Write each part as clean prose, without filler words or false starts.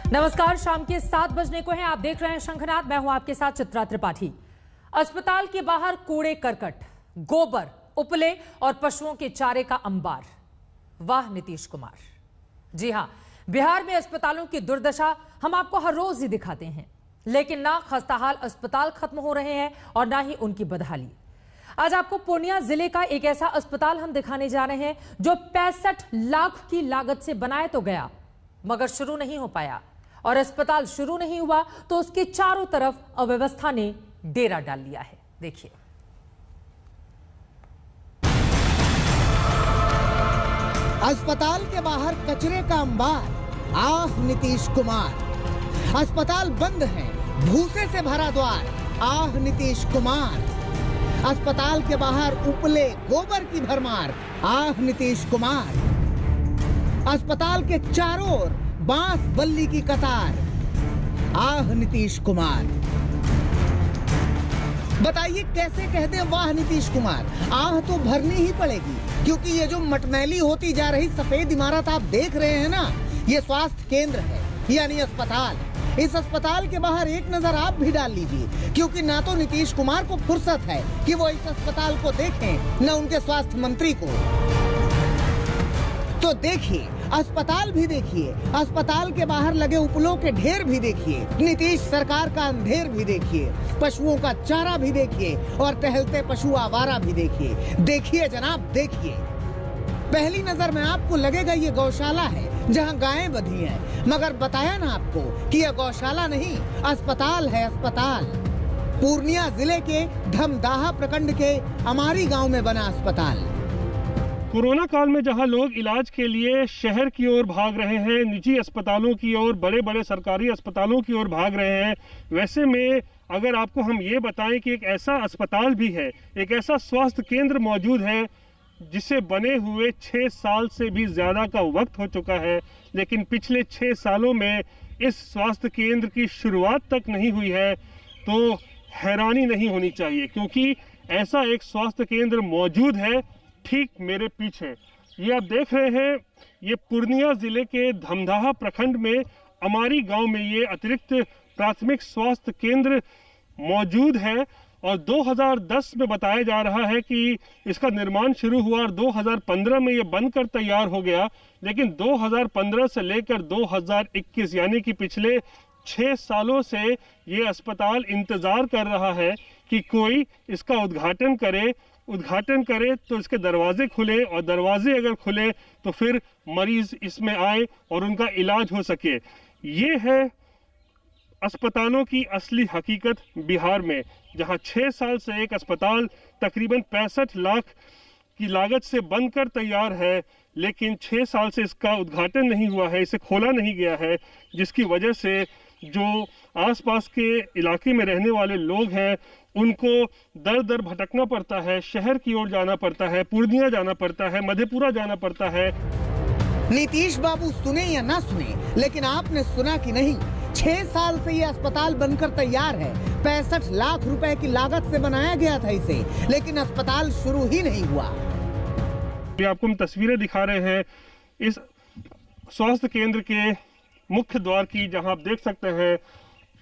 नमस्कार, शाम के 7 बजने को हैं। आप देख रहे हैं शंखनाद। मैं हूं आपके साथ चित्रा त्रिपाठी। अस्पताल के बाहर कूड़े करकट, गोबर, उपले और पशुओं के चारे का अंबार। वाह नीतीश कुमार। जी हां, बिहार में अस्पतालों की दुर्दशा हम आपको हर रोज ही दिखाते हैं, लेकिन ना खस्ताहाल अस्पताल खत्म हो रहे हैं और ना ही उनकी बदहाली। आज आपको पूर्णिया जिले का एक ऐसा अस्पताल हम दिखाने जा रहे हैं जो 65 लाख की लागत से बनाया तो गया, मगर शुरू नहीं हो पाया। और अस्पताल शुरू नहीं हुआ तो उसके चारों तरफ अव्यवस्था ने डेरा डाल लिया है। देखिए। अस्पताल के बाहर कचरे का अंबार। आह नीतीश कुमार। अस्पताल बंद है, भूसे से भरा द्वार। आह नीतीश कुमार। अस्पताल के बाहर उपले, गोबर की भरमार। आह नीतीश कुमार। अस्पताल के चारों ओर बांस बल्ली की कतार। आह नीतीश कुमार। बताइए कैसे कह दे वाह नीतीश कुमार। आह तो भरनी ही पड़ेगी, क्योंकि ये जो मटमैली होती जा रही सफेद इमारत आप देख रहे हैं ना, ये स्वास्थ्य केंद्र है, यानी अस्पताल। इस अस्पताल के बाहर एक नजर आप भी डाल लीजिए, क्योंकि ना तो नीतीश कुमार को फुर्सत है कि वो इस अस्पताल को देखें, न उनके स्वास्थ्य मंत्री को। तो देखिए, अस्पताल भी देखिए, अस्पताल के बाहर लगे उपलों के ढेर भी देखिए, नीतीश सरकार का अंधेर भी देखिए, पशुओं का चारा भी देखिए और टहलते पशु आवारा भी देखिए। देखिए जनाब, देखिए। पहली नजर में आपको लगेगा ये गौशाला है जहां गायें बंधी हैं, मगर बताया ना आपको कि यह गौशाला नहीं, अस्पताल है, अस्पताल। पूर्णिया जिले के धमदाहा प्रखंड के अमारी गांव में बना अस्पताल। कोरोना काल में जहां लोग इलाज के लिए शहर की ओर भाग रहे हैं, निजी अस्पतालों की ओर, बड़े बड़े सरकारी अस्पतालों की ओर भाग रहे हैं, वैसे में अगर आपको हम ये बताएं कि एक ऐसा अस्पताल भी है, एक ऐसा स्वास्थ्य केंद्र मौजूद है जिसे बने हुए 6 साल से भी ज़्यादा का वक्त हो चुका है, लेकिन पिछले 6 सालों में इस स्वास्थ्य केंद्र की शुरुआत तक नहीं हुई है, तो हैरानी नहीं होनी चाहिए, क्योंकि ऐसा एक स्वास्थ्य केंद्र मौजूद है ठीक मेरे पीछे। ये आप देख रहे हैं, ये पूर्णिया जिले के धमदाहा प्रखंड में अमारी गांव में ये अतिरिक्त प्राथमिक स्वास्थ्य केंद्र मौजूद है। और 2010 में बताया जा रहा है कि इसका निर्माण शुरू हुआ और 2015 में ये बनकर तैयार हो गया, लेकिन 2015 से लेकर 2021 यानी कि पिछले 6 सालों से ये अस्पताल इंतजार कर रहा है कि कोई इसका उद्घाटन करे तो इसके दरवाजे खुले, और दरवाजे अगर खुले तो फिर मरीज इसमें आए और उनका इलाज हो सके। ये है अस्पतालों की असली हकीकत बिहार में, जहां 6 साल से एक अस्पताल तकरीबन 65 लाख की लागत से बनकर तैयार है, लेकिन 6 साल से इसका उद्घाटन नहीं हुआ है, इसे खोला नहीं गया है, जिसकी वजह से जो आसपास के इलाके में रहने वाले लोग हैं उनको दर दर भटकना पड़ता है, शहर की ओर जाना पड़ता है, पूर्णिया जाना पड़ता है, मधेपुरा जाना पड़ता है। नीतीश बाबू सुने या ना सुने, लेकिन आपने सुना कि नहीं, 6 साल से ये अस्पताल बनकर तैयार है। 65 लाख रुपए की लागत से बनाया गया था इसे, लेकिन अस्पताल शुरू ही नहीं हुआ। आपको हम तस्वीरें दिखा रहे हैं इस स्वास्थ्य केंद्र के मुख्य द्वार की, जहां आप देख सकते हैं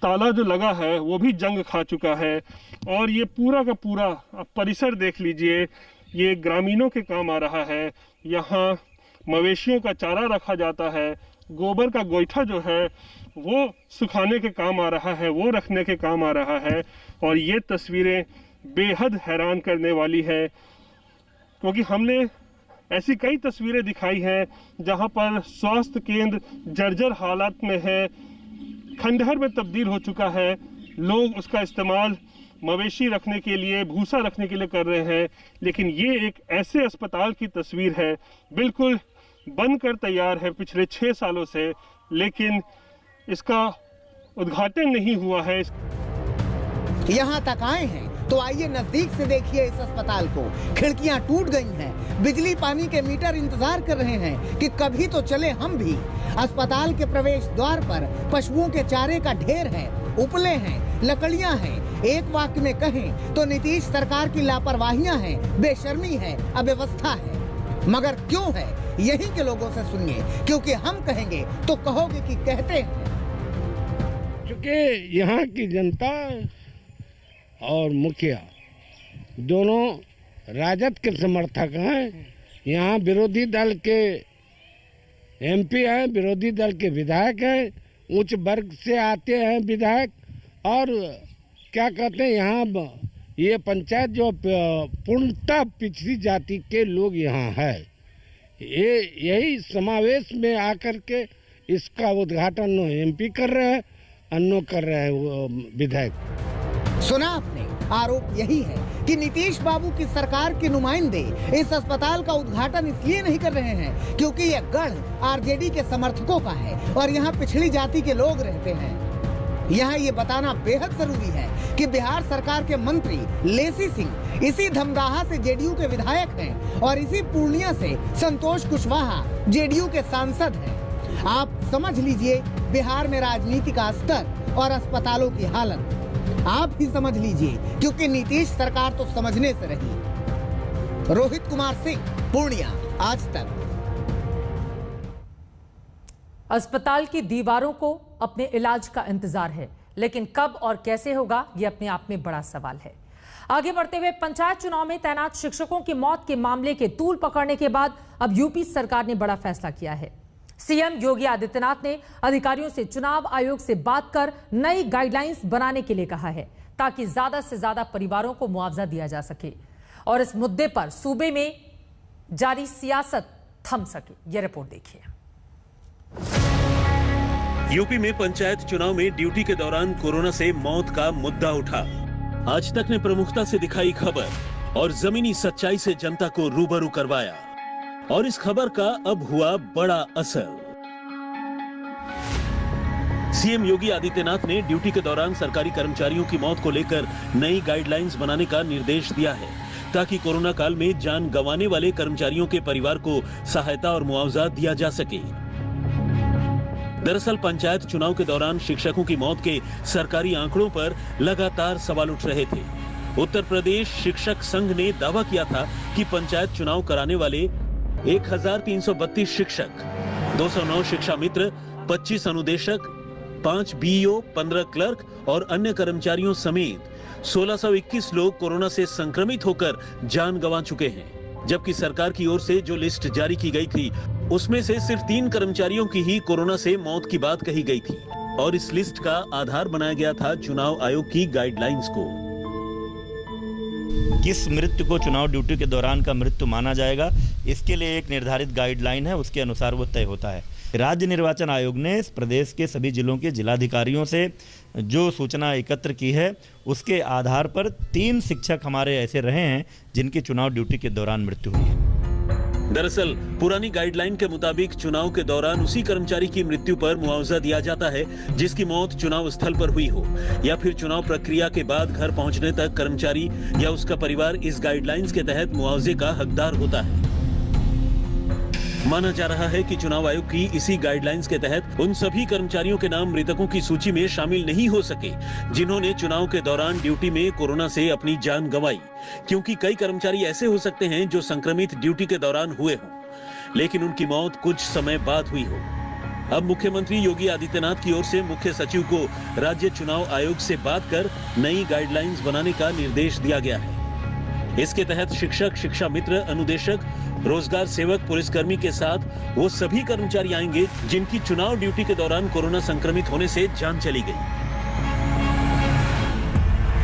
ताला जो लगा है वो भी जंग खा चुका है। और ये पूरा का पूरा आप परिसर देख लीजिए, ये ग्रामीणों के काम आ रहा है। यहाँ मवेशियों का चारा रखा जाता है, गोबर का गोईठा जो है वो सुखाने के काम आ रहा है, वो रखने के काम आ रहा है। और ये तस्वीरें बेहद हैरान करने वाली है, क्योंकि हमने ऐसी कई तस्वीरें दिखाई हैं जहां पर स्वास्थ्य केंद्र जर्जर हालत में है, खंडहर में तब्दील हो चुका है। लोग उसका इस्तेमाल मवेशी रखने के लिए, भूसा रखने के लिए कर रहे हैं, लेकिन ये एक ऐसे अस्पताल की तस्वीर है, बिल्कुल बनकर तैयार है पिछले 6 सालों से, लेकिन इसका उद्घाटन नहीं हुआ है। यहाँ तक आए हैं तो आइए नजदीक से देखिए इस अस्पताल को। खिड़कियां टूट गई हैं, बिजली पानी के मीटर इंतजार कर रहे हैं कि कभी तो चले हम भी। अस्पताल के प्रवेश द्वार पर पशुओं के चारे का ढेर है, उपले हैं, लकड़ियां हैं। एक वाक्य में कहें तो नीतीश सरकार की लापरवाहियां हैं, बेशर्मी है, अव्यवस्था है। मगर क्यों है, यहीं के लोगों से सुनिए, क्योंकि हम कहेंगे तो कहोगे कि कहते हैं। चूँकि यहाँ की जनता और मुखिया दोनों राजद के समर्थक हैं। यहाँ विरोधी दल के एमपी हैं, विरोधी दल के विधायक हैं, उच्च वर्ग से आते हैं विधायक। और क्या कहते हैं, यहाँ ये पंचायत जो पूर्णतः पिछड़ी जाति के लोग यहाँ है, ये यही समावेश में आकर के इसका उद्घाटन एमपी कर रहे हैं, अन्नो कर रहे हैं विधायक। सुना आपने, आरोप यही है कि नीतीश बाबू की सरकार के नुमाइंदे इस अस्पताल का उद्घाटन इसलिए नहीं कर रहे हैं क्योंकि यह गढ़ आरजेडी के समर्थकों का है और यहाँ पिछड़ी जाति के लोग रहते हैं। यहाँ ये बताना बेहद जरूरी है कि बिहार सरकार के मंत्री लेसी सिंह इसी धमदाहा से जेडीयू के विधायक हैं और इसी पूर्णिया से संतोष कुशवाहा जेडीयू के सांसद हैं। आप समझ लीजिए बिहार में राजनीति का स्तर और अस्पतालों की हालत। आप ही समझ लीजिए, क्योंकि नीतीश सरकार तो समझने से रही। रोहित कुमार सिंह, पूर्णिया, आज तक। अस्पताल की दीवारों को अपने इलाज का इंतजार है, लेकिन कब और कैसे होगा, यह अपने आप में बड़ा सवाल है। आगे बढ़ते हुए, पंचायत चुनाव में तैनात शिक्षकों की मौत के मामले के तूल पकड़ने के बाद अब यूपी सरकार ने बड़ा फैसला किया है। सीएम योगी आदित्यनाथ ने अधिकारियों से चुनाव आयोग से बात कर नई गाइडलाइंस बनाने के लिए कहा है, ताकि ज्यादा से ज्यादा परिवारों को मुआवजा दिया जा सके और इस मुद्दे पर सूबे में जारी सियासत थम सके। यह रिपोर्ट देखिए। यूपी में पंचायत चुनाव में ड्यूटी के दौरान कोरोना से मौत का मुद्दा उठा। आज तक ने प्रमुखता से दिखाई खबर और जमीनी सच्चाई से जनता को रूबरू करवाया, और इस खबर का अब हुआ बड़ा असर। सीएम योगी आदित्यनाथ ने ड्यूटी के दौरान सरकारी कर्मचारियों की मौत को लेकर नई गाइडलाइंस बनाने का निर्देश दिया है, ताकि कोरोना काल में जान गंवाने वाले कर्मचारियों के परिवार को सहायता और मुआवजा दिया जा सके। दरअसल पंचायत चुनाव के दौरान शिक्षकों की मौत के सरकारी आंकड़ों पर लगातार सवाल उठ रहे थे। उत्तर प्रदेश शिक्षक संघ ने दावा किया था कि पंचायत चुनाव कराने वाले 1332 शिक्षक, 209 शिक्षा मित्र, 25 अनुदेशक, 5 बीईओ, 15 क्लर्क और अन्य कर्मचारियों समेत 1621 लोग कोरोना से संक्रमित होकर जान गंवा चुके हैं। जबकि सरकार की ओर से जो लिस्ट जारी की गई थी, उसमें से सिर्फ 3 कर्मचारियों की ही कोरोना से मौत की बात कही गई थी, और इस लिस्ट का आधार बनाया गया था चुनाव आयोग की गाइडलाइंस को। किस मृत्यु को चुनाव ड्यूटी के दौरान का मृत्यु माना जाएगा, इसके लिए एक निर्धारित गाइडलाइन है, उसके अनुसार वो तय होता है। राज्य निर्वाचन आयोग ने इस प्रदेश के सभी जिलों के जिलाधिकारियों से जो सूचना एकत्र की है, उसके आधार पर 3 शिक्षक हमारे ऐसे रहे हैं जिनकी चुनाव ड्यूटी के दौरान मृत्यु हुई है। दरअसल पुरानी गाइडलाइन के मुताबिक चुनाव के दौरान उसी कर्मचारी की मृत्यु पर मुआवजा दिया जाता है जिसकी मौत चुनाव स्थल पर हुई हो, या फिर चुनाव प्रक्रिया के बाद घर पहुंचने तक कर्मचारी या उसका परिवार इस गाइडलाइंस के तहत मुआवजे का हकदार होता है। माना जा रहा है कि चुनाव आयोग की इसी गाइडलाइंस के तहत उन सभी कर्मचारियों के नाम मृतकों की सूची में शामिल नहीं हो सके जिन्होंने चुनाव के दौरान ड्यूटी में कोरोना से अपनी जान गंवाई, क्योंकि कई कर्मचारी ऐसे हो सकते हैं जो संक्रमित ड्यूटी के दौरान हुए हों, लेकिन उनकी मौत कुछ समय बाद हुई हो। अब मुख्यमंत्री योगी आदित्यनाथ की ओर से मुख्य सचिव को राज्य चुनाव आयोग से बात कर नई गाइडलाइंस बनाने का निर्देश दिया गया है। इसके तहत शिक्षक, शिक्षा मित्र, अनुदेशक, रोजगार सेवक, पुलिसकर्मी के साथ वो सभी कर्मचारी आएंगे जिनकी चुनाव ड्यूटी के दौरान कोरोना संक्रमित होने से जान चली गई।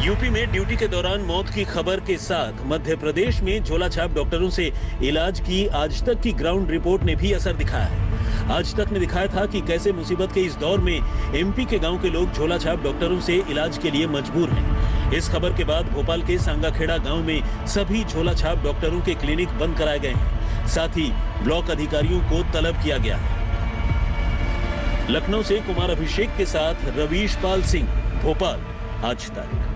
यूपी में ड्यूटी के दौरान मौत की खबर के साथ मध्य प्रदेश में झोलाछाप डॉक्टरों से इलाज की आज तक की ग्राउंड रिपोर्ट ने भी असर दिखाया है। आज तक ने दिखाया था कि कैसे मुसीबत के इस दौर में एमपी के गांव के लोग झोलाछाप डॉक्टरों से इलाज के लिए मजबूर हैं। इस खबर के बाद भोपाल के सांगाखेड़ा गांव में सभी झोलाछाप डॉक्टरों के क्लिनिक बंद कराए गए हैं। साथ ही ब्लॉक अधिकारियों को तलब किया गया है। लखनऊ से कुमार अभिषेक के साथ रवीश पाल सिंह, भोपाल, आज तक।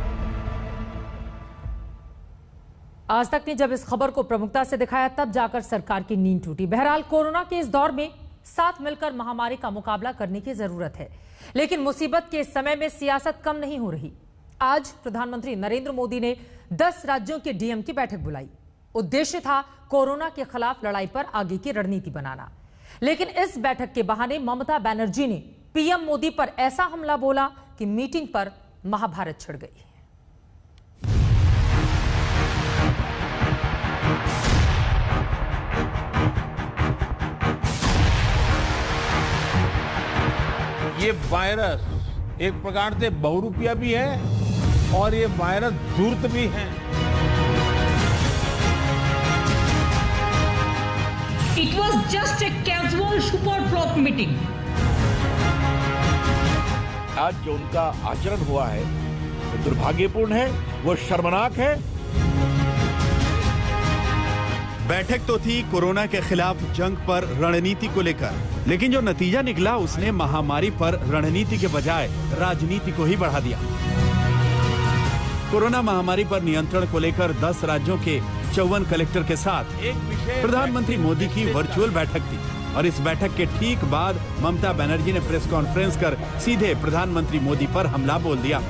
आज तक ने जब इस खबर को प्रमुखता से दिखाया, तब जाकर सरकार की नींद टूटी। बहरहाल कोरोना के इस दौर में साथ मिलकर महामारी का मुकाबला करने की जरूरत है, लेकिन मुसीबत के समय में सियासत कम नहीं हो रही। आज प्रधानमंत्री नरेंद्र मोदी ने 10 राज्यों के डीएम की बैठक बुलाई। उद्देश्य था कोरोना के खिलाफ लड़ाई पर आगे की रणनीति बनाना। लेकिन इस बैठक के बहाने ममता बनर्जी ने पीएम मोदी पर ऐसा हमला बोला कि मीटिंग पर महाभारत छिड़ गई। ये वायरस एक प्रकार से बहुरूपिया भी है और ये वायरस धूर्त भी है। It was just a casual super flop meeting. आज जो उनका आचरण हुआ है वो दुर्भाग्यपूर्ण है, वो शर्मनाक है। बैठक तो थी कोरोना के खिलाफ जंग पर रणनीति को लेकर, लेकिन जो नतीजा निकला उसने महामारी पर रणनीति के बजाय राजनीति को ही बढ़ा दिया। कोरोना महामारी पर नियंत्रण को लेकर 10 राज्यों के 54 कलेक्टर के साथ प्रधानमंत्री मोदी की वर्चुअल बैठक थी और इस बैठक के ठीक बाद ममता बनर्जी ने प्रेस कॉन्फ्रेंस कर सीधे प्रधानमंत्री मोदी पर हमला बोल दिया।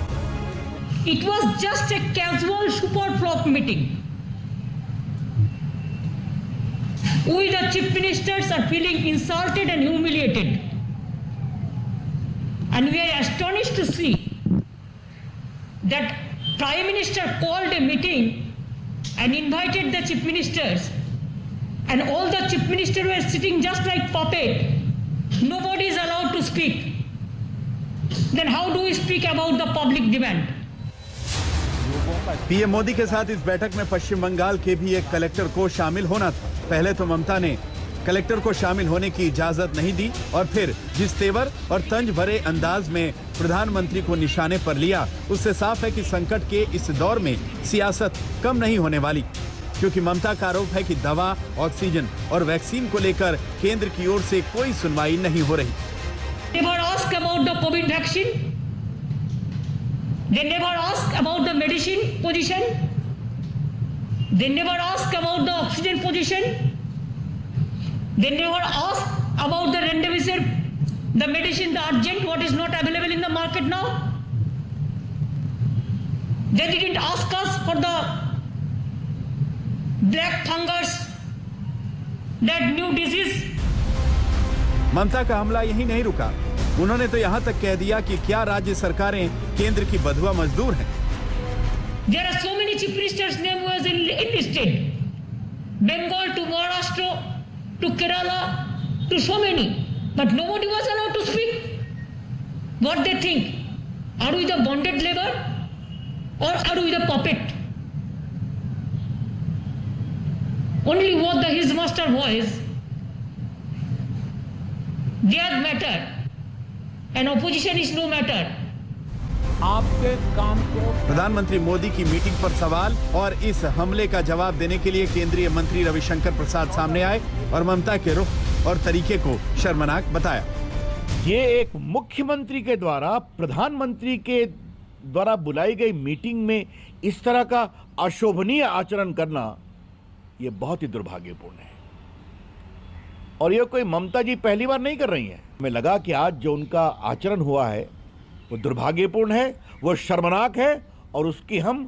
It was just a casual super flop meeting. We the chief ministers are feeling insulted and humiliated. And we are astonished to see that Prime Minister called a meeting and invited the chief ministers, and all the chief ministers were sitting just like puppet. Nobody is allowed to speak. Then how do we speak about the public demand? PM Modi के साथ इस बैठक में पश्चिम बंगाल के भी एक collector को शामिल होना था। पहले तो ममता ने कलेक्टर को शामिल होने की इजाजत नहीं दी और फिर जिस तेवर और तंज भरे अंदाज में प्रधानमंत्री को निशाने पर लिया, उससे साफ है कि संकट के इस दौर में सियासत कम नहीं होने वाली, क्योंकि ममता का आरोप है कि दवा, ऑक्सीजन और वैक्सीन को लेकर केंद्र की ओर से कोई सुनवाई नहीं हो रही। Never ask about the COVID vaccine. They never ask about the medicine position. They never ask about the oxygen position. They never ask about the remdesivir, the medicine, the urgent, what is not available in the market now. They didn't ask us for the black fungus, that new disease. ममता का हमला यही नहीं रुका, उन्होंने तो यहाँ तक कह दिया कि क्या राज्य सरकारें केंद्र की बधुआ मजदूर हैं। There are so many chief ministers' name was enlisted. Bengal to Maharashtra to Kerala to so many, but nobody was allowed to speak. What they think? Are we the bonded labor or are we the puppet? Only what his master voice, their matter, and opposition is no matter. आपके काम को प्रधानमंत्री मोदी की meeting पर सवाल और इस हमले का जवाब देने के लिए केंद्रीय मंत्री रविशंकर प्रसाद सामने आए और ममता के रुख और तरीके को शर्मनाक बताया। ये एक मुख्यमंत्री के द्वारा प्रधानमंत्री के द्वारा बुलाई गई मीटिंग में इस तरह का अशोभनीय आचरण करना ये बहुत ही दुर्भाग्यपूर्ण है और ये कोई ममता जी पहली बार नहीं कर रही हैं। हमें लगा कि आज जो उनका आचरण हुआ है वो दुर्भाग्यपूर्ण है, वो शर्मनाक है और उसकी हम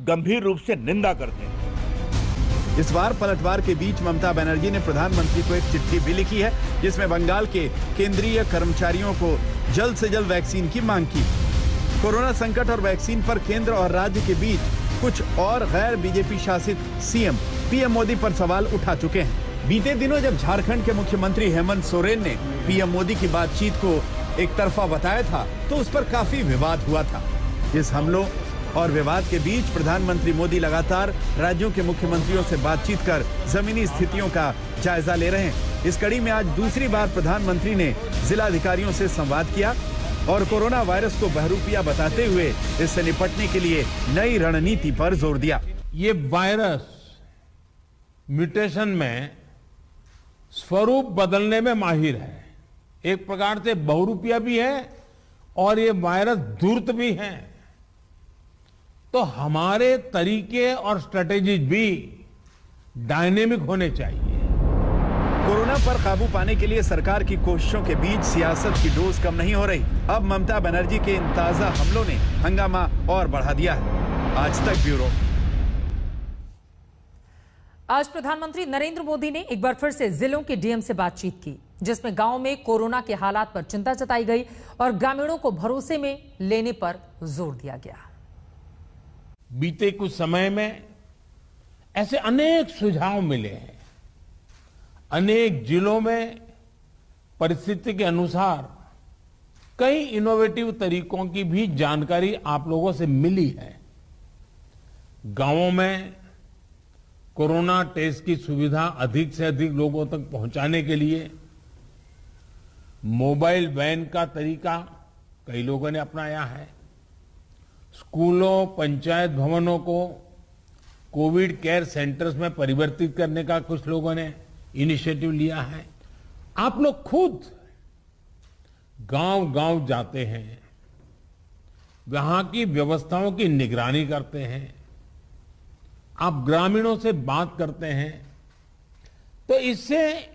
गंभीर रूप से निंदा करते हैं। इस बार पलटवार के बीच ममता बनर्जी ने प्रधानमंत्री को एक चिट्ठी भी लिखी है जिसमें बंगाल के केंद्रीय कर्मचारियों को जल्द से जल्द वैक्सीन की मांग की। कोरोना संकट और वैक्सीन पर केंद्र और राज्य के बीच कुछ और गैर बीजेपी शासित सीएम पीएम मोदी पर सवाल उठा चुके हैं। बीते दिनों जब झारखंड के मुख्यमंत्री हेमंत सोरेन ने पीएम मोदी की बातचीत को एक तरफा बताया था तो उस पर काफी विवाद हुआ था। इस हमलों और विवाद के बीच प्रधानमंत्री मोदी लगातार राज्यों के मुख्यमंत्रियों से बातचीत कर जमीनी स्थितियों का जायजा ले रहे हैं। इस कड़ी में आज दूसरी बार प्रधानमंत्री ने जिलाधिकारियों से संवाद किया और कोरोना वायरस को बहरूपिया बताते हुए इससे निपटने के लिए नई रणनीति पर जोर दिया। ये वायरस म्यूटेशन में स्वरूप बदलने में माहिर है, एक प्रकार से बहुरूपिया भी है और ये वायरस धूर्त भी है। तो हमारे तरीके और स्ट्रेटेजीज भी डायनेमिक होने चाहिए। कोरोना पर काबू पाने के लिए सरकार की कोशिशों के बीच सियासत की डोज कम नहीं हो रही। अब ममता बनर्जी के इन ताजा हमलों ने हंगामा और बढ़ा दिया है। आज तक ब्यूरो। आज प्रधानमंत्री नरेंद्र मोदी ने एक बार फिर से जिलों के डीएम से बातचीत की, जिसमें गांव में कोरोना के हालात पर चिंता जताई गई और ग्रामीणों को भरोसे में लेने पर जोर दिया गया। बीते कुछ समय में ऐसे अनेक सुझाव मिले हैं। अनेक जिलों में परिस्थिति के अनुसार कई इनोवेटिव तरीकों की भी जानकारी आप लोगों से मिली है। गांवों में कोरोना टेस्ट की सुविधा अधिक से अधिक लोगों तक पहुंचाने के लिए मोबाइल वैन का तरीका कई लोगों ने अपनाया है। स्कूलों, पंचायत भवनों को कोविड केयर सेंटर्स में परिवर्तित करने का कुछ लोगों ने इनिशिएटिव लिया है। आप लोग खुद गांव-गांव जाते हैं, वहां की व्यवस्थाओं की निगरानी करते हैं, आप ग्रामीणों से बात करते हैं, तो इससे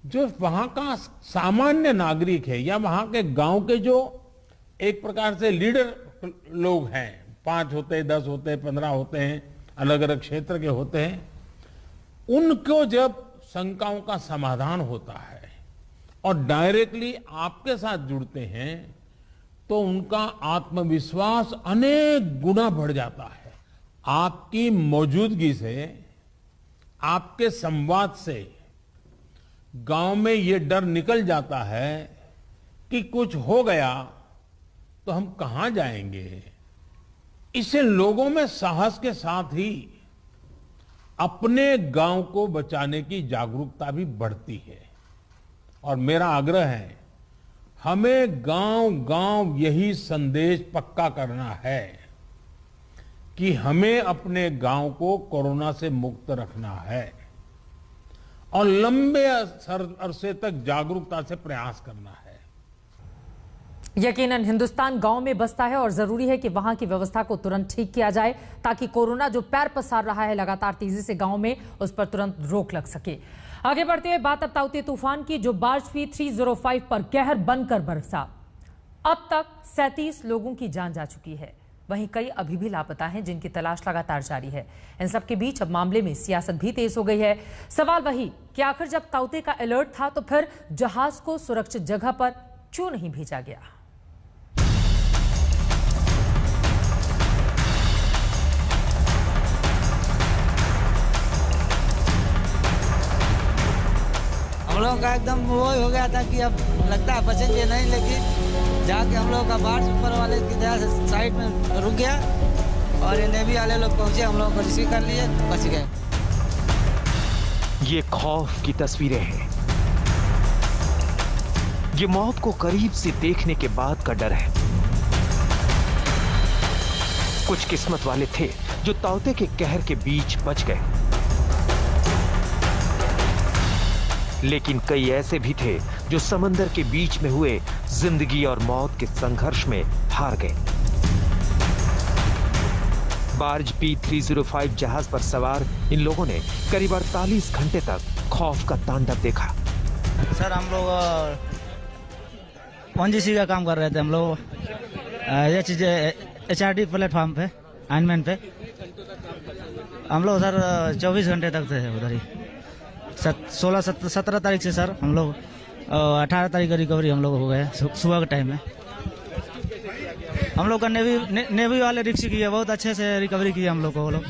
जो वहां का सामान्य नागरिक है या वहां के गांव के जो एक प्रकार से लीडर लोग हैं, 5 होते हैं, 10 होते हैं, 15 होते हैं, अलग अलग क्षेत्र के होते हैं, उनको जब शंकाओं का समाधान होता है और डायरेक्टली आपके साथ जुड़ते हैं तो उनका आत्मविश्वास अनेक गुना बढ़ जाता है। आपकी मौजूदगी से, आपके संवाद से गांव में ये डर निकल जाता है कि कुछ हो गया तो हम कहां जाएंगे। इससे लोगों में साहस के साथ ही अपने गांव को बचाने की जागरूकता भी बढ़ती है। और मेरा आग्रह है, हमें गांव-गांव यही संदेश पक्का करना है कि हमें अपने गांव को कोरोना से मुक्त रखना है और लंबे अरसे तक जागरूकता से प्रयास करना है। यकीनन हिंदुस्तान गांव में बसता है और जरूरी है कि वहां की व्यवस्था को तुरंत ठीक किया जाए ताकि कोरोना जो पैर पसार रहा है लगातार तेजी से गांव में, उस पर तुरंत रोक लग सके। आगे बढ़ते हुए बात अब ताउते तूफान की, जो बार्ज P305 पर कहर बनकर बरसा। अब तक 37 लोगों की जान जा चुकी है, वहीं कई अभी भी लापता हैं जिनकी तलाश लगातार जारी है। इन सबके बीच अब मामले में सियासत भी तेज हो गई है। सवाल वही कि आखिर जब ताउते का अलर्ट था तो फिर जहाज को सुरक्षित जगह पर क्यों नहीं भेजा गया। हम लोगों का एकदम वो हो गया था कि अब लगता है बचेंगे नहीं, लेकिन जाके हम लोगों का बाढ़ ऊपर वाले की दया से साइड में रुक गया और ये नेवी वाले लोग पहुंचे, हम लोगों को रिसीव कर लिए, बच गए। ये खौफ की तस्वीरें हैं, ये मौत को करीब से देखने के बाद का डर है। कुछ किस्मत वाले थे जो ताउते के कहर के बीच बच गए, लेकिन कई ऐसे भी थे जो समंदर के बीच में हुए जिंदगी और मौत के संघर्ष में हार गए। बार्ज P305 जहाज पर सवार इन लोगों ने करीब 48 घंटे तक खौफ का तांडव देखा। सर हम लोग ONGC का काम कर रहे थे, हम लोग ये चीज HRD प्लेटफॉर्म पे, आयरलैंड पे हम लोग सर 24 घंटे तक थे उधर ही। 17 तारीख से सर हम लोग 18 तारीख का रिकवरी हम लोग हो गए सुबह के टाइम में। हम लोग का नेवी वाले रिक्शा किए, बहुत अच्छे से रिकवरी किया हम लोग को। वो लोग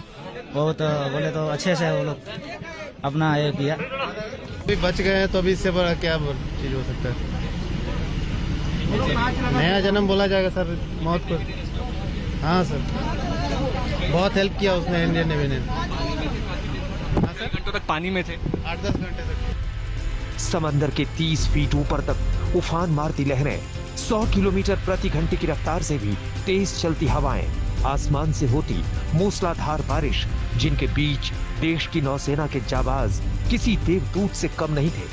बहुत बोले तो अच्छे से वो लोग अपना ये किया। अभी बच गए हैं तो अभी इससे बड़ा क्या चीज हो सकता है। नया जन्म बोला जाएगा सर मौत को। हाँ सर, बहुत हेल्प किया उसने, इंडियन नेवी ने। घंटों तक पानी में थे, 8-10 घंटे तक। समंदर के 30 फीट ऊपर तक उफान मारती लहरें, 100 किलोमीटर प्रति घंटे की रफ्तार से भी तेज चलती हवाएं, आसमान से होती मूसलाधार बारिश, जिनके बीच देश की नौसेना के जाबाज किसी देवदूत से कम नहीं थे।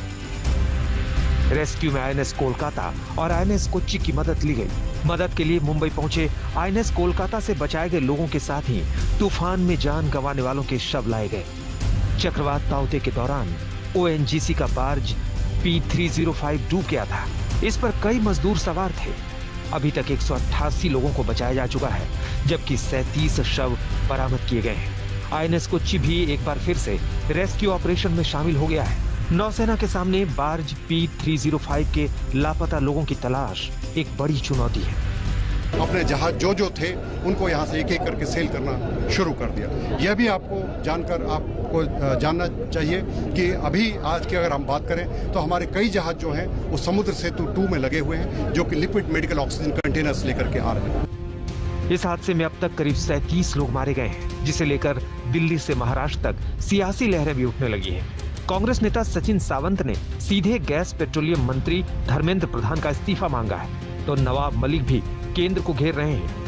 रेस्क्यू में INS कोलकाता और INS कोच्चि की मदद ली गई। मदद के लिए मुंबई पहुंचे INS कोलकाता से बचाए गए लोगों के साथ ही तूफान में जान गंवाने वालों के शव लाए गए। चक्रवात ताउते के दौरान ONGC का बार्ज P305 डूब गया था। इस पर कई मजदूर सवार थे। अभी तक 188 लोगों को बचाया जा चुका है, जबकि 37 शव बरामद किए गए हैं। आईएनएस कोच्चि भी एक बार फिर से रेस्क्यू ऑपरेशन में शामिल हो गया है। नौसेना के सामने बार्ज P305 के लापता लोगों की तलाश एक बड़ी चुनौती है। अपने जहाज जो थे उनको यहाँ से एक एक करके सेल करना शुरू कर दिया। यह भी आपको जानकर आपको जानना चाहिए कि अभी आज की अगर हम बात करें तो हमारे कई जहाज जो हैं वो समुद्र सेतु 2 में लगे हुए हैं, जो कि लिक्विड मेडिकल ऑक्सीजन कंटेनर्स लेकर के आ रहे हैं। इस हादसे में अब तक करीब 37 लोग मारे गए हैं, जिसे लेकर दिल्ली से महाराष्ट्र तक सियासी लहरें भी उठने लगी हैं। कांग्रेस नेता सचिन सावंत ने सीधे गैस पेट्रोलियम मंत्री धर्मेंद्र प्रधान का इस्तीफा मांगा है, तो नवाब मलिक भी केंद्र को घेर रहे हैं।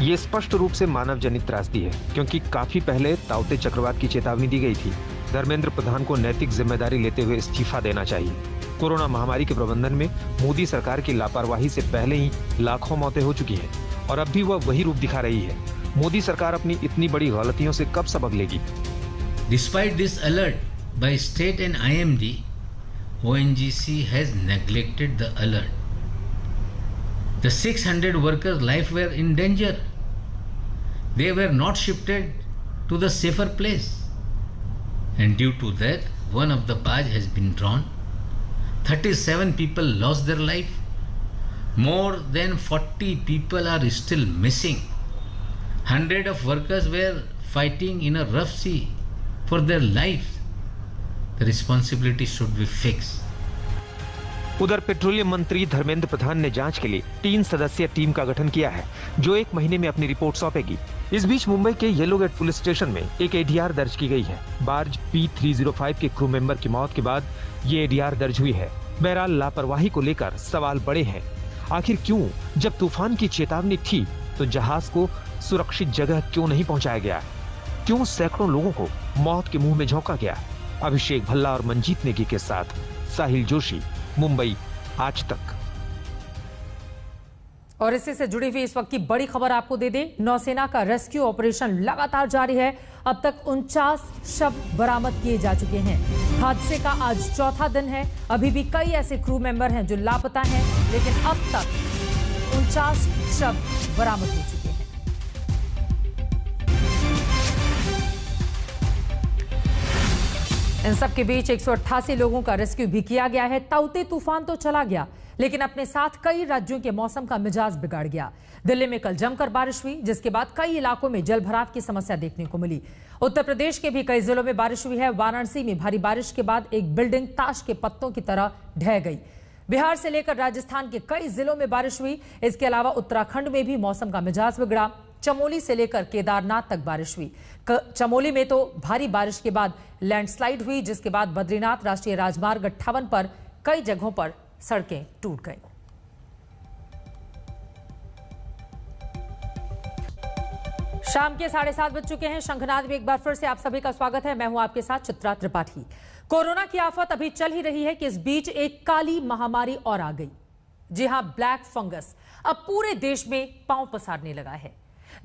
ये स्पष्ट रूप से मानव जनित त्रासदी है, क्योंकि काफी पहले ताउते चक्रवात की चेतावनी दी गई थी। धर्मेंद्र प्रधान को नैतिक जिम्मेदारी लेते हुए इस्तीफा देना चाहिए। कोरोना महामारी के प्रबंधन में मोदी सरकार की लापरवाही से पहले ही लाखों मौतें हो चुकी हैं और अब भी वह वही रूप दिखा रही है। मोदी सरकार अपनी इतनी बड़ी गलतियों से कब सबक लेगी? Despite this alert by state and IMD, ONGC has neglected the alert. The 600 workers' lives were in danger. They were not shifted to the safer place. And due to that, one of the barge has been drawn. 37 people lost their life. More than 40 people are still missing. Hundreds of workers were fighting in a rough sea for their lives. The responsibility should be fixed. उधर petroleum मंत्री धर्मेंद्र प्रधान ने जांच के लिए 3 सदस्यीय team का गठन किया है, जो 1 महीने में अपनी रिपोर्ट सौंपेगी। इस बीच मुंबई के येलो गेट पुलिस स्टेशन में एक एडीआर दर्ज की गई है। बार्ज P305 के क्रू मेंबर की मौत के बाद ये एडीआर दर्ज हुई है। बहरहाल लापरवाही को लेकर सवाल बड़े हैं। आखिर क्यों, जब तूफान की चेतावनी थी तो जहाज को सुरक्षित जगह क्यों नहीं पहुंचाया गया? क्यों सैकड़ों लोगों को मौत के मुंह में झोंका गया? अभिषेक भल्ला और मंजीत नेगी के साथ साहिल जोशी, मुंबई, आज तक। और इसी से जुड़ी हुई इस वक्त की बड़ी खबर आपको दे दें, नौसेना का रेस्क्यू ऑपरेशन लगातार जारी है। अब तक 49 शव बरामद किए जा चुके हैं। हादसे का आज चौथा दिन है। अभी भी कई ऐसे क्रू मेंबर हैं जो लापता हैं, लेकिन अब तक 49 शव बरामद हो चुके हैं। इन सब के बीच 188 लोगों का रेस्क्यू भी किया गया है। ताउते तूफान तो चला गया, लेकिन अपने साथ कई राज्यों के मौसम का मिजाज बिगाड़ गया। दिल्ली में कल जमकर बारिश हुई, जिसके बाद कई इलाकों में जलभराव की समस्या देखने को मिली। उत्तर प्रदेश के भी कई जिलों में बारिश हुई है। वाराणसी में भारी बारिश के बाद एक बिल्डिंग ताश के पत्तों की तरह ढह गई। बिहार से लेकर राजस्थान के कई जिलों में बारिश हुई। इसके अलावा उत्तराखंड में भी मौसम का मिजाज बिगड़ा। चमोली से लेकर केदारनाथ तक बारिश हुई। चमोली में तो भारी बारिश के बाद लैंडस्लाइड हुई, जिसके बाद बद्रीनाथ राष्ट्रीय राजमार्ग 58 पर कई जगहों पर सड़कें टूट गईं। शाम के 7:30 बज चुके हैं। शंखनाद में एक बार फिर से आप सभी का स्वागत है। मैं हूं आपके साथ चित्रा त्रिपाठी। कोरोना की आफत अभी चल ही रही है कि इस बीच एक काली महामारी और आ गई। जी हां, ब्लैक फंगस अब पूरे देश में पांव पसारने लगा है।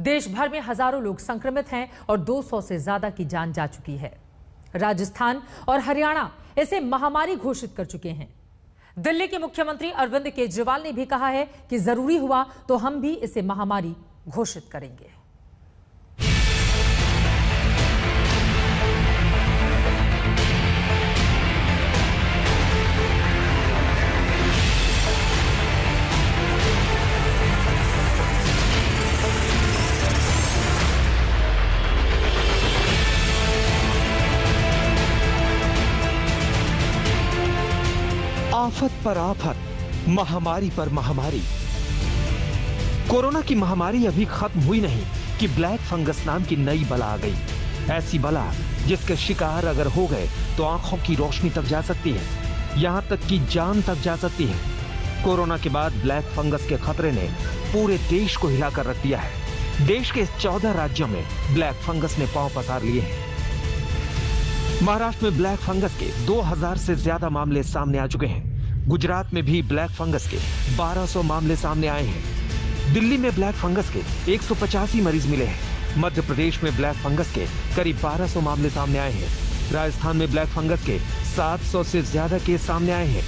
देश भर में हजारों लोग संक्रमित हैं और 200 से ज्यादा की जान जा चुकी है। राजस्थान और हरियाणा इसे महामारी घोषित कर चुके हैं। दिल्ली के मुख्यमंत्री अरविंद केजरीवाल ने भी कहा है कि जरूरी हुआ तो हम भी इसे महामारी घोषित करेंगे। आफत पर आफत, महामारी पर महामारी। कोरोना की महामारी अभी खत्म हुई नहीं कि ब्लैक फंगस नाम की नई बला आ गई। ऐसी बला जिसके शिकार अगर हो गए तो आंखों की रोशनी तक जा सकती है, यहां तक कि जान तक जा सकती है। कोरोना के बाद ब्लैक फंगस के खतरे ने पूरे देश को हिलाकर रख दिया है। देश के 14 राज्यों में ब्लैक फंगस ने पांव पसार लिए हैं। महाराष्ट्र में ब्लैक फंगस के 2000 से ज्यादा मामले सामने आ चुके हैं। गुजरात में भी ब्लैक फंगस के 1200 मामले सामने आए हैं। दिल्ली में ब्लैक फंगस के 185 मरीज मिले हैं। मध्य प्रदेश में ब्लैक फंगस के करीब 1200 मामले सामने आए हैं। राजस्थान में ब्लैक फंगस के 700 से ज्यादा केस सामने आए हैं।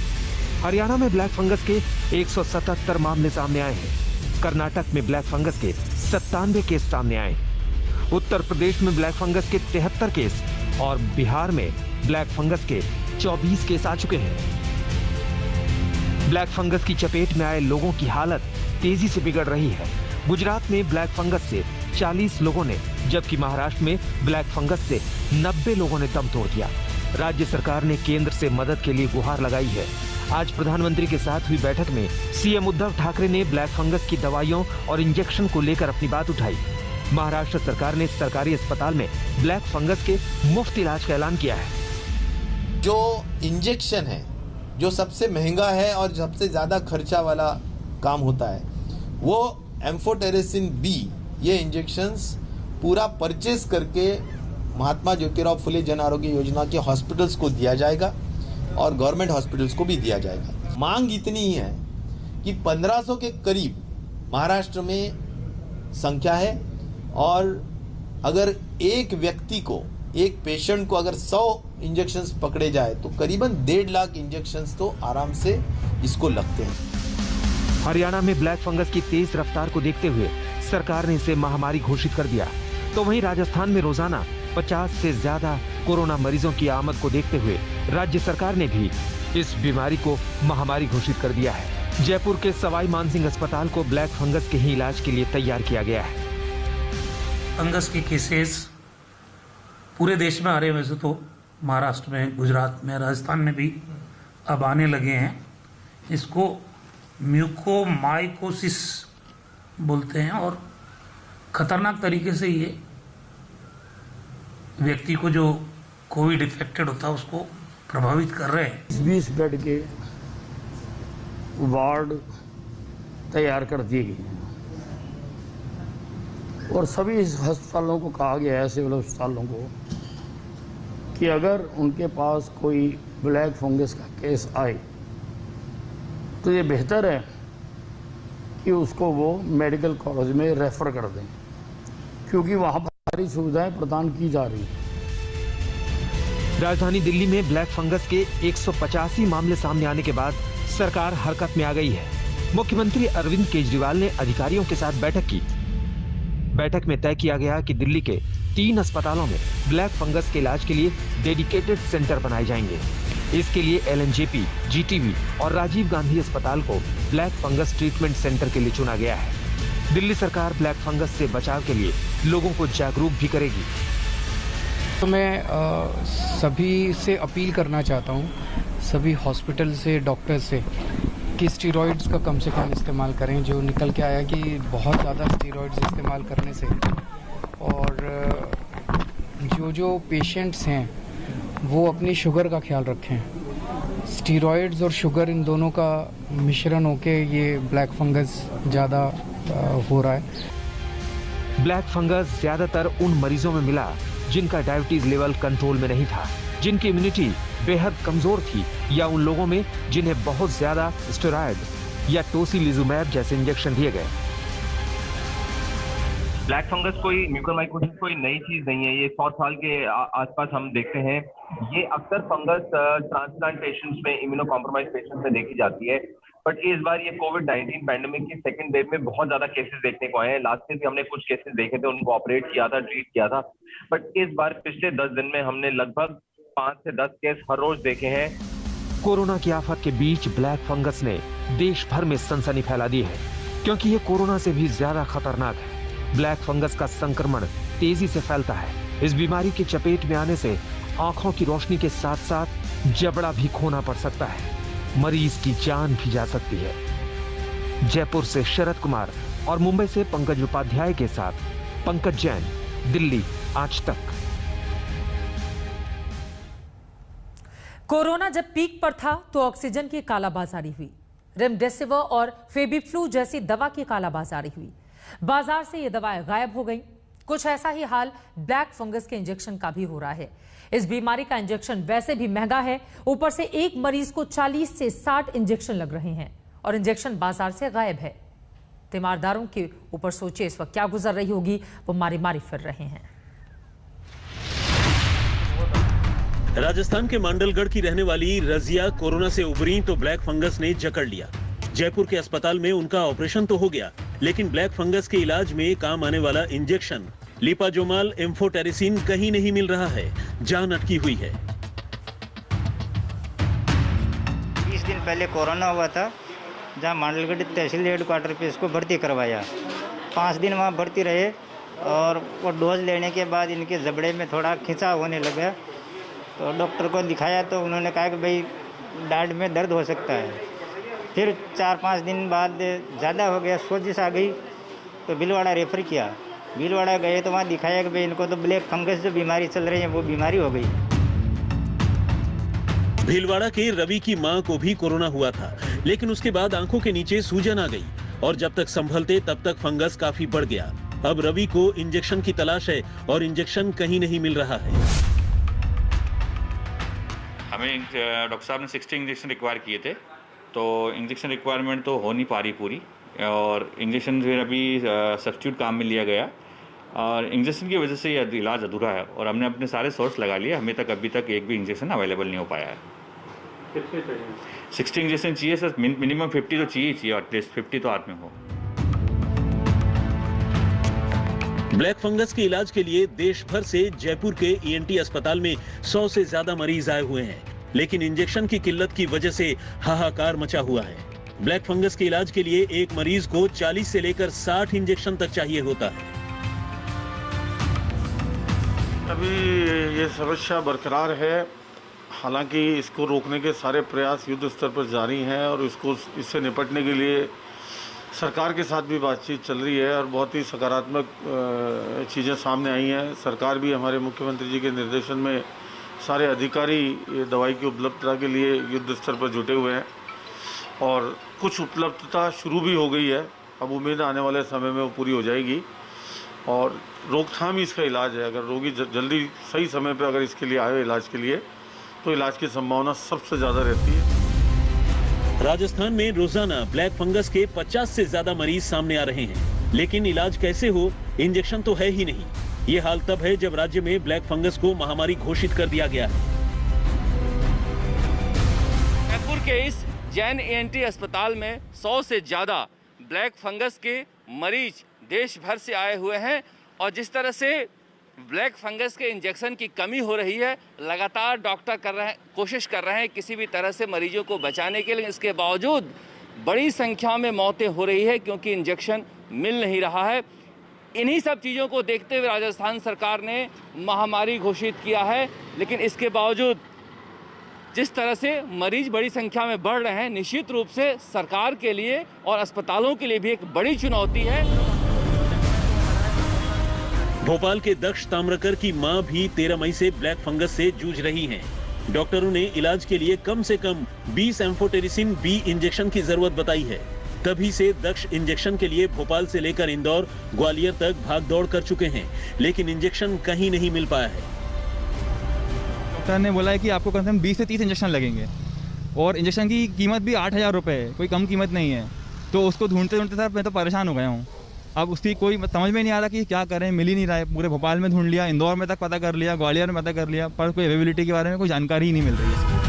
हरियाणा में ब्लैक फंगस के 177 मामले सामने आए हैं। कर्नाटक में ब्लैक फंगस के 97 केस सामने आए। उत्तर प्रदेश में ब्लैक फंगस के 73 केस और बिहार में ब्लैक फंगस के 24 केस आ चुके हैं। ब्लैक फंगस की चपेट में आए लोगों की हालत तेजी से बिगड़ रही है। गुजरात में ब्लैक फंगस से 40 लोगों ने, जबकि महाराष्ट्र में ब्लैक फंगस से 90 लोगों ने दम तोड़ दिया। राज्य सरकार ने केंद्र से मदद के लिए गुहार लगाई है। आज प्रधानमंत्री के साथ हुई बैठक में सीएम उद्धव ठाकरे ने ब्लैक फंगस की दवाइयों और इंजेक्शन को लेकर अपनी बात उठाई। महाराष्ट्र सरकार ने सरकारी अस्पताल में ब्लैक फंगस के मुफ्त इलाज का ऐलान किया है। जो इंजेक्शन है, जो सबसे महंगा है और सबसे ज्यादा खर्चा वाला काम होता है, वो एम्फोटेरेसिन बी, ये इंजेक्शंस पूरा परचेस करके महात्मा ज्योतिराव फुले जन आरोग्य योजना के हॉस्पिटल्स को दिया जाएगा और गवर्नमेंट हॉस्पिटल्स को भी दिया जाएगा। मांग इतनी ही है कि 1500 के करीब महाराष्ट्र में संख्या है और अगर एक व्यक्ति को, एक पेशेंट को अगर 100 इंजेक्शंस पकड़े जाए तो करीबन 1.5 लाख इंजेक्शंस तो आराम से इसको लगते हैं। हरियाणा में ब्लैक फंगस की तेज रफ्तार को देखते हुए सरकार ने इसे महामारी घोषित कर दिया। तो वहीं राजस्थान में रोजाना 50 से ज्यादा कोरोना मरीजों की आमद को देखते हुए राज्य सरकार ने भी इस बीमारी को महामारी घोषित कर दिया है। जयपुर के सवाई मानसिंह अस्पताल को ब्लैक फंगस के ही इलाज के लिए तैयार किया गया है। फंगस के केसेस पूरे देश में आ रहे हैं, वैसे तो महाराष्ट्र में, गुजरात में, राजस्थान में भी अब आने लगे हैं। इसको म्यूकोमाइकोसिस बोलते हैं और खतरनाक तरीके से ये व्यक्ति को जो कोविड इन्फेक्टेड होता है उसको प्रभावित कर रहे हैं। 20 बेड के वार्ड तैयार कर दिए गए हैं और सभी अस्पतालों को कहा गया है, सिविल अस्पतालों को, कि अगर उनके पास कोई ब्लैक फंगस का केस आए तो ये बेहतर है कि उसको वो मेडिकल कॉलेज में रेफर कर दें, क्योंकि वहाँ सारी सुविधाएं प्रदान की जा रही हैं। राजधानी दिल्ली में ब्लैक फंगस के 185 मामले सामने आने के बाद सरकार हरकत में आ गई है। मुख्यमंत्री अरविंद केजरीवाल ने अधिकारियों के साथ बैठक की। बैठक में तय किया गया कि दिल्ली के 3 अस्पतालों में ब्लैक फंगस के इलाज के लिए डेडिकेटेड सेंटर बनाए जाएंगे। इसके लिए एलएनजेपी, जीटीबी और राजीव गांधी अस्पताल को ब्लैक फंगस ट्रीटमेंट सेंटर के लिए चुना गया है। दिल्ली सरकार ब्लैक फंगस से बचाव के लिए लोगों को जागरूक भी करेगी। तो मैं सभी से अपील करना चाहता हूँ, सभी हॉस्पिटल से, डॉक्टर से, कि स्टीरॉइड्स का कम से कम इस्तेमाल करें। जो निकल के आया कि बहुत ज़्यादा स्टीरॉइड्स इस्तेमाल करने से, और जो पेशेंट्स हैं वो अपनी शुगर का ख्याल रखें। स्टीरॉइड्स और शुगर इन दोनों का मिश्रण होके ये ब्लैक फंगस ज़्यादा हो रहा है। ब्लैक फंगस ज्यादातर उन मरीजों में मिला जिनका डायबिटीज लेवल कंट्रोल में नहीं था, जिनकी इम्यूनिटी बेहद कमजोर थी, या उन लोगों में जिन्हें बहुत ज्यादा स्टेरॉयड या टोसिलिजुमैब जैसे इंजेक्शन दिए गए। ब्लैक फंगस कोई म्यूकोमाइकोसिस कोई नई चीज नहीं है। ये 100 साल के आसपास हम देखते हैं। ये अक्सर फंगस ट्रांसप्लांट पेशेंट्स में, इम्यूनो कॉम्प्रोमाइज पेशेंट्स में देखी जाती है। बट इस बार ये कोविड-19 पैंडेमिक की सेकंड वेव में बहुत ज्यादा केसेस देखने को आए हैं। लास्ट में भी हमने कुछ केसेस देखे थे, उनको ऑपरेट किया था, ट्रीट किया था। बट इस बार पिछले 10 दिन में हमने लगभग 5 से 10 केस हर रोज देखे हैं। कोरोना की आफत के बीच ब्लैक फंगस ने देश भर में सनसनी फैला दी है, क्योंकि ये कोरोना से भी ज्यादा खतरनाक है। ब्लैक फंगस का संक्रमण तेजी से फैलता है। इस बीमारी की चपेट में आने से आंखों की रोशनी के साथ साथ जबड़ा भी खोना पड़ सकता है। मरीज की जान भी जा सकती है। जयपुर से शरद कुमार और मुंबई से पंकज उपाध्याय के साथ पंकज जैन, दिल्ली आज तक। कोरोना जब पीक पर था तो ऑक्सीजन की कालाबाजारी हुई। रेमडेसिविर और फेबिफ्लू जैसी दवा की कालाबाजारी हुई। बाजार से ये दवाएं गायब हो गई। कुछ ऐसा ही हाल ब्लैक फंगस के इंजेक्शन का भी हो रहा है। इस बीमारी का इंजेक्शन वैसे भी महंगा है, ऊपर से एक मरीज को 40 से 60 इंजेक्शन लग रहे हैं और इंजेक्शन बाजार से गायब है। तीमारदारों के ऊपर सोचिए इस वक्त क्या गुजर रही होगी, वो मारी मारी फिर रहे हैं। राजस्थान के मांडलगढ़ की रहने वाली रजिया कोरोना से उबरी तो ब्लैक फंगस ने जकड़ लिया। जयपुर के अस्पताल में उनका ऑपरेशन तो हो गया, लेकिन ब्लैक फंगस के इलाज में काम आने वाला इंजेक्शन लिपाजोमाल एम्फोटेरिसिन कहीं नहीं मिल रहा है। जान अटकी हुई है। 20 दिन पहले कोरोना हुआ था, जहाँ मांडलगढ़ तहसील हेडक्वार्टर पे इसको भर्ती करवाया। 5 दिन वहाँ भर्ती रहे और वो डोज लेने के बाद इनके जबड़े में थोड़ा खिंचाव होने लगा, तो डॉक्टर को दिखाया तो उन्होंने कहा कि भाई डांड में दर्द हो सकता है। फिर 4-5 दिन बाद ज़्यादा हो गया, सोजिश आ गई, तो भीलवाड़ा रेफर किया। भीलवाड़ा गए तो वहाँ दिखाया कि भाई इनको तो ब्लैक फंगस जो बीमारी चल रही है वो बीमारी हो गई। भीलवाड़ा के रवि की मां को भी कोरोना हुआ था, लेकिन उसके बाद आंखों के नीचे सूजन आ गई और जब तक संभलते तब तक फंगस काफी बढ़ गया। अब रवि को इंजेक्शन की तलाश है और इंजेक्शन कहीं नहीं मिल रहा है। हमें डॉक्टर साहब ने 60 इंजेक्शन रिक्वायर किए थे, तो इंजेक्शन रिक्वायरमेंट तो हो नहीं पा रही पूरी, और इंजेक्शन फिर अभी सब्स्टिट्यूट काम में लिया गया और इंजेक्शन की वजह से ये इलाज अधूरा है और हमने अपने सारे सोर्स लगा लिए। हमें तक अभी तक एक भी इंजेक्शन अवेलेबल नहीं हो पाया है। कितने चाहिए? 60 इंजेक्शन चाहिए सर, मिनिमम 50 तो चाहिए, एटलीस्ट 50 तो हाथ में हो। ब्लैक फंगस के इलाज के लिए देश भर से जयपुर के ईएनटी अस्पताल में 100 से ज्यादा मरीज आए हुए हैं, लेकिन इंजेक्शन की किल्लत की वजह से हाहाकार मचा हुआ है। ब्लैक फंगस के इलाज के लिए एक मरीज को 40 से लेकर 60 इंजेक्शन तक चाहिए होता है। अभी ये समस्या बरकरार है, हालांकि इसको रोकने के सारे प्रयास युद्ध स्तर पर जारी हैं और इससे निपटने के लिए सरकार के साथ भी बातचीत चल रही है और बहुत ही सकारात्मक चीज़ें सामने आई हैं। सरकार भी हमारे मुख्यमंत्री जी के निर्देशन में सारे अधिकारी ये दवाई की उपलब्धता के लिए युद्ध स्तर पर जुटे हुए हैं और कुछ उपलब्धता शुरू भी हो गई है। अब उम्मीद आने वाले समय में वो पूरी हो जाएगी और रोकथाम ही इसका इलाज है। अगर रोगी जल्दी सही समय पर अगर इसके लिए आए इलाज के लिए, तो इलाज की संभावना सबसे ज़्यादा रहती है। राजस्थान में रोजाना ब्लैक फंगस के 50 से ज्यादा मरीज सामने आ रहे हैं, लेकिन इलाज कैसे हो, इंजेक्शन तो है ही नहीं। ये हाल तब है जब राज्य में ब्लैक फंगस को महामारी घोषित कर दिया गया है। जयपुर के इस जैन ईएनटी अस्पताल में 100 से ज्यादा ब्लैक फंगस के मरीज देश भर से आए हुए हैं और जिस तरह से ब्लैक फंगस के इंजेक्शन की कमी हो रही है, लगातार डॉक्टर कोशिश कर रहे हैं किसी भी तरह से मरीजों को बचाने के लिए। इसके बावजूद बड़ी संख्या में मौतें हो रही है क्योंकि इंजेक्शन मिल नहीं रहा है। इन्हीं सब चीज़ों को देखते हुए राजस्थान सरकार ने महामारी घोषित किया है, लेकिन इसके बावजूद जिस तरह से मरीज बड़ी संख्या में बढ़ रहे हैं, निश्चित रूप से सरकार के लिए और अस्पतालों के लिए भी एक बड़ी चुनौती है। भोपाल के दक्ष ताम्रकर की मां भी 13 मई से ब्लैक फंगस से जूझ रही हैं। डॉक्टरों ने इलाज के लिए कम से कम 20 एम्फोटेरिसिन बी इंजेक्शन की जरूरत बताई है। तभी से दक्ष इंजेक्शन के लिए भोपाल से लेकर इंदौर, ग्वालियर तक भाग दौड़ कर चुके हैं, लेकिन इंजेक्शन कहीं नहीं मिल पाया है। डॉक्टर ने बोला है कि आपको कम से कम 20 से 30 इंजेक्शन लगेंगे और इंजेक्शन की कीमत भी 8,000 रुपये है, कोई कम कीमत नहीं है। तो उसको ढूंढते ढूंढते सर मैं तो परेशान हो गया हूँ। अब उसकी कोई समझ में नहीं आ रहा कि क्या करें, मिल ही नहीं रहा है। पूरे भोपाल में ढूंढ लिया, इंदौर में तक पता कर लिया, ग्वालियर में पता कर लिया, पर कोई अवेलेबिलिटी के बारे में कोई जानकारी ही नहीं मिल रही है।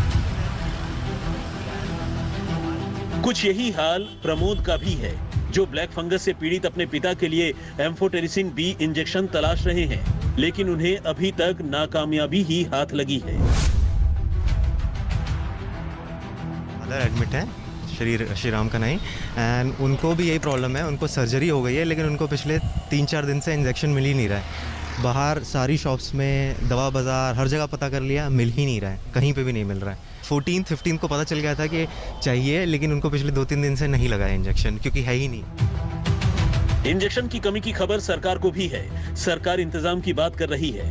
कुछ यही हाल प्रमोद का भी है, जो ब्लैक फंगस से पीड़ित अपने पिता के लिए एम्फोटेरिसिन बी इंजेक्शन तलाश रहे हैं, लेकिन उन्हें अभी तक नाकामयाबी ही हाथ लगी है। एडमिट है श्री राम का नहीं, एंड उनको भी यही प्रॉब्लम है। उनको सर्जरी हो गई है, लेकिन उनको पिछले 3-4 दिन से इंजेक्शन मिल ही नहीं रहा है। बाहर सारी शॉप्स में, दवा बाज़ार, हर जगह पता कर लिया, मिल ही नहीं रहा है, कहीं पे भी नहीं मिल रहा है। 14-15 को पता चल गया था कि चाहिए, लेकिन उनको पिछले 2-3 दिन से नहीं लगा है इंजेक्शन, क्योंकि है ही नहीं। इंजेक्शन की कमी की खबर सरकार को भी है। सरकार इंतजाम की बात कर रही है।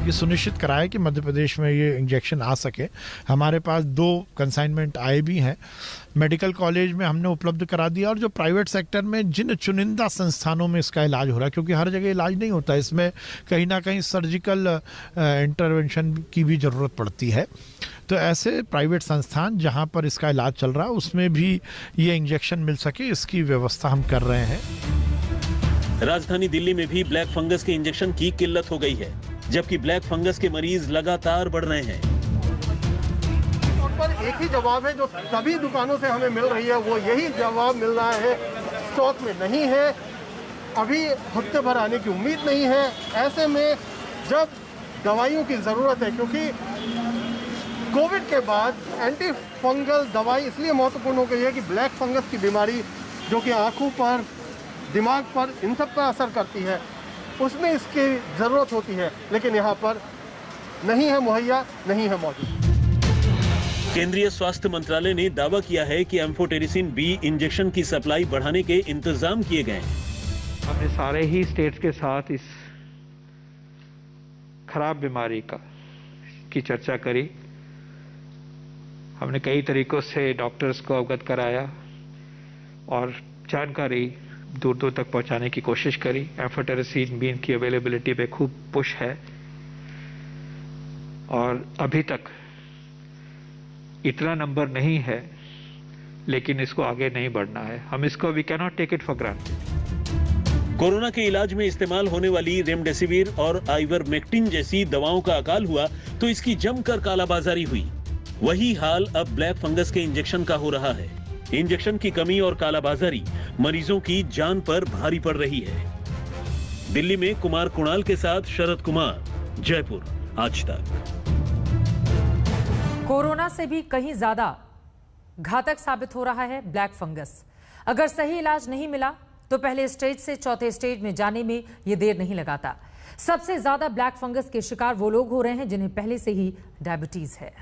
ये सुनिश्चित कराए कि मध्य प्रदेश में ये इंजेक्शन आ सके। हमारे पास 2 कंसाइनमेंट आए भी हैं। मेडिकल कॉलेज में हमने उपलब्ध करा दिया और जो प्राइवेट सेक्टर में जिन चुनिंदा संस्थानों में इसका इलाज हो रहा है, क्योंकि हर जगह इलाज नहीं होता, इसमें कहीं ना कहीं सर्जिकल इंटरवेंशन की भी ज़रूरत पड़ती है। तो ऐसे प्राइवेट संस्थान जहां पर इसका इलाज चल रहा है, उसमें भी ये इंजेक्शन मिल सके, इसकी व्यवस्था हम कर रहे हैं। राजधानी दिल्ली में भी ब्लैक फंगस के इंजेक्शन की किल्लत हो गई है, जबकि ब्लैक फंगस के मरीज लगातार बढ़ रहे हैं। पर एक ही जवाब है जो सभी दुकानों से हमें मिल रही है, वो यही जवाब मिल रहा है, स्टॉक में नहीं है, अभी हफ्ते भर आने की उम्मीद नहीं है। ऐसे में जब दवाइयों की ज़रूरत है, क्योंकि कोविड के बाद एंटी फंगल दवाई इसलिए महत्वपूर्ण हो गई है कि ब्लैक फंगस की बीमारी जो कि आँखों पर, दिमाग पर, इन सब पर असर करती है, उसमें इसकी ज़रूरत होती है, लेकिन यहाँ पर नहीं है मुहैया, नहीं है मौजूद। केंद्रीय स्वास्थ्य मंत्रालय ने दावा किया है कि एम्फोटेरिसिन बी इंजेक्शन की सप्लाई बढ़ाने के इंतजाम किए गए हैं। हमने सारे ही स्टेट्स के साथ इस खराब बीमारी की चर्चा करी। हमने कई तरीकों से डॉक्टर्स को अवगत कराया और जानकारी दूर दूर तक पहुंचाने की कोशिश करी। एम्फोटेरिसिन बी की अवेलेबिलिटी पे खूब पुश है और अभी तक इतना नंबर नहीं है, लेकिन इसको आगे नहीं बढ़ना है। हम इसको we can not take it for granted. Corona के इलाज में इस्तेमाल होने वाली रेमडेसिविर और आइवरमेक्टिन जैसी दवाओं का अकाल हुआ तो इसकी जमकर कालाबाजारी हुई। वही हाल अब ब्लैक फंगस के इंजेक्शन का हो रहा है। इंजेक्शन की कमी और कालाबाजारी मरीजों की जान पर भारी पड़ रही है। दिल्ली में कुमार कुणाल के साथ शरद कुमार, जयपुर, आज तक। कोरोना से भी कहीं ज्यादा घातक साबित हो रहा है ब्लैक फंगस। अगर सही इलाज नहीं मिला तो पहले स्टेज से चौथे स्टेज में जाने में यह देर नहीं लगाता। सबसे ज्यादा ब्लैक फंगस के शिकार वो लोग हो रहे हैं जिन्हें पहले से ही डायबिटीज है।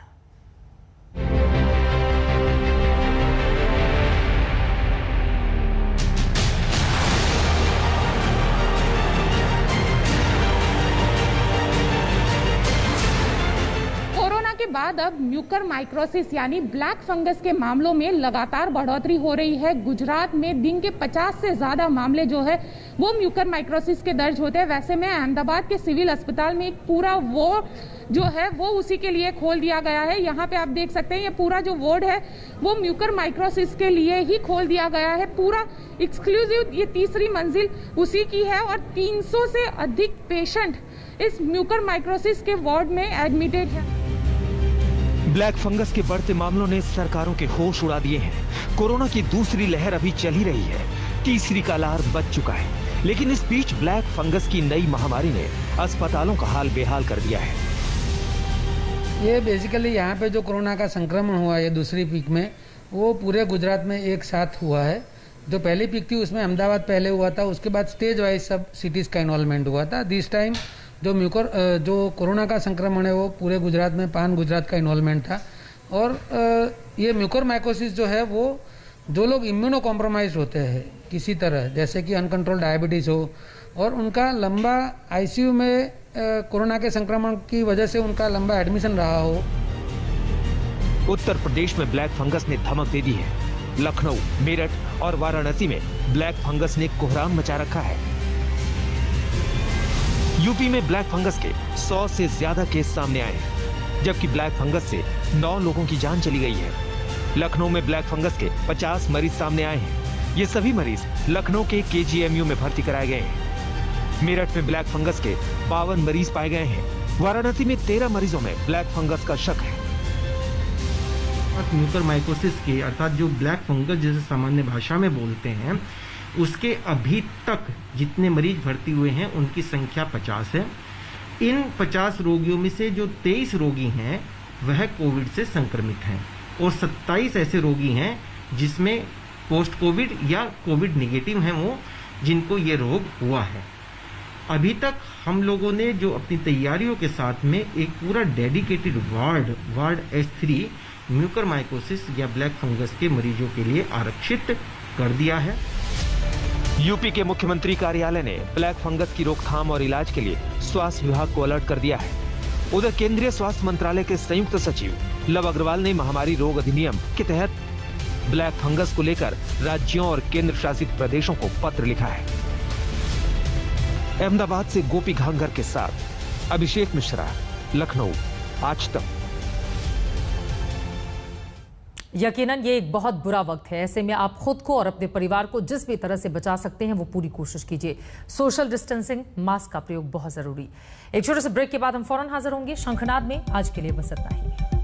के बाद अब म्यूकरमाइकोसिस यानी ब्लैक फंगस के मामलों में लगातार बढ़ोतरी हो रही है। गुजरात में दिन के 50 से ज्यादा मामले जो है वो म्यूकरमाइकोसिस के दर्ज होते हैं। वैसे में अहमदाबाद के सिविल अस्पताल में एक पूरा वार्ड जो है वो उसी के लिए खोल दिया गया है। यहाँ पे आप देख सकते हैं ये पूरा जो वार्ड है वो म्यूकरमाइकोसिस के लिए ही खोल दिया गया है। पूरा एक्सक्लूसिव ये तीसरी मंजिल उसी की है और 300 से अधिक पेशेंट इस म्यूकरमाइकोसिस के वार्ड में एडमिटेड है। ब्लैक फंगस के बढ़ते मामलों ने सरकारों के होश उड़ा दिए हैं। कोरोना की दूसरी लहर अभी चल ही रही है, तीसरी का अलार्म बज चुका है, लेकिन इस बीच ब्लैक फंगस की नई महामारी ने अस्पतालों का हाल बेहाल कर दिया है। ये बेसिकली यहाँ पे जो कोरोना का संक्रमण हुआ है दूसरी पीक में, वो पूरे गुजरात में एक साथ हुआ है। जो पहली पीक थी उसमें अहमदाबाद पहले हुआ था, उसके बाद स्टेज वाइज सब सिटीज का इन्वॉल्वमेंट हुआ था। दिस टाइम जो कोरोना का संक्रमण है वो पूरे गुजरात में, पान गुजरात का इन्वॉल्वमेंट था। और ये म्यूकरमाइकोसिस जो है वो जो लोग इम्यूनो कॉम्प्रोमाइज होते हैं किसी तरह, जैसे कि अनकंट्रोल डायबिटीज़ हो और उनका लंबा आईसीयू में कोरोना के संक्रमण की वजह से उनका लंबा एडमिशन रहा हो। उत्तर प्रदेश में ब्लैक फंगस ने धमक दे दी है। लखनऊ, मेरठ और वाराणसी में ब्लैक फंगस ने कोहराम मचा रखा है। यूपी में ब्लैक फंगस के 100 से ज्यादा केस सामने आए हैं, जबकि ब्लैक फंगस से 9 लोगों की जान चली गई है। लखनऊ में ब्लैक फंगस के 50 मरीज सामने आए हैं। ये सभी मरीज लखनऊ के केजीएमयू में भर्ती कराए गए हैं। मेरठ में ब्लैक फंगस के 52 मरीज पाए गए हैं। वाराणसी में 13 मरीजों में ब्लैक फंगस का शक है। म्यूकरमाइकोसिस के अर्थात जो ब्लैक फंगस जैसे सामान्य भाषा में बोलते हैं, उसके अभी तक जितने मरीज भर्ती हुए हैं उनकी संख्या 50 है। इन 50 रोगियों में से जो 23 रोगी हैं वह कोविड से संक्रमित हैं और 27 ऐसे रोगी हैं जिसमें पोस्ट कोविड या कोविड निगेटिव हैं, वो जिनको ये रोग हुआ है। अभी तक हम लोगों ने जो अपनी तैयारियों के साथ में एक पूरा डेडिकेटेड वार्ड S3 म्यूकरमाइकोसिस या ब्लैक फंगस के मरीजों के लिए आरक्षित कर दिया है। यूपी के मुख्यमंत्री कार्यालय ने ब्लैक फंगस की रोकथाम और इलाज के लिए स्वास्थ्य विभाग को अलर्ट कर दिया है। उधर केंद्रीय स्वास्थ्य मंत्रालय के संयुक्त सचिव लव अग्रवाल ने महामारी रोग अधिनियम के तहत ब्लैक फंगस को लेकर राज्यों और केंद्र शासित प्रदेशों को पत्र लिखा है। अहमदाबाद से गोपी घांगर के साथ अभिषेक मिश्रा, लखनऊ, आज तक। यकीनन ये एक बहुत बुरा वक्त है। ऐसे में आप खुद को और अपने परिवार को जिस भी तरह से बचा सकते हैं वो पूरी कोशिश कीजिए। सोशल डिस्टेंसिंग, मास्क का प्रयोग बहुत जरूरी। एक छोटे से ब्रेक के बाद हम फौरन हाजिर होंगे शंखनाद में। आज के लिए बस इतना ही।